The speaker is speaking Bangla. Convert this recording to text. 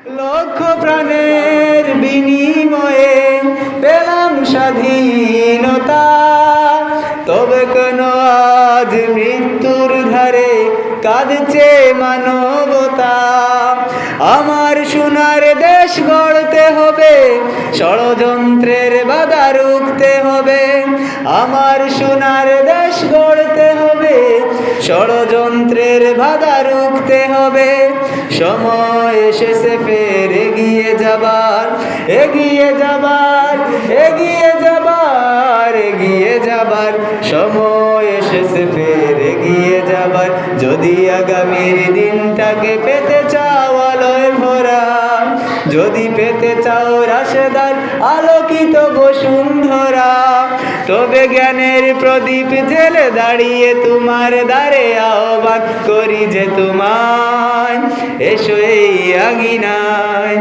লক্ষ প্রাণের বিনিময়ে পেলাম স্বাধীনতা, তবে কেন আজ মৃত্যুর ধারে কাঁদছে মানবতা। আমার সোনার দেশ গড়তে হবে, ষড়যন্ত্রের বাধা রুখতে হবে। আমার সোনার দেশ গড়তে হবে, ষড়যন্ত্রের বাধা রুখতে হবে। সময় এসেছে ফের এগিয়ে যাবার, এগিয়ে যাবার, এগিয়ে যাবার, এগিয়ে যাবার। সময় এসেছে ফের এগিয়ে যাবার। যদি আগামীর দিনটাকে পেতে চাও আলোয় ভরা, যদি পেতে চাও রাশেদার আলোকিত বসুন্ধরা, তবে জ্ঞানের প্রদীপ জেলে দাঁড়িয়ে তোমার দ্বারে আহ্বান করি যে তোমায়, এসো এই আঙিনায়।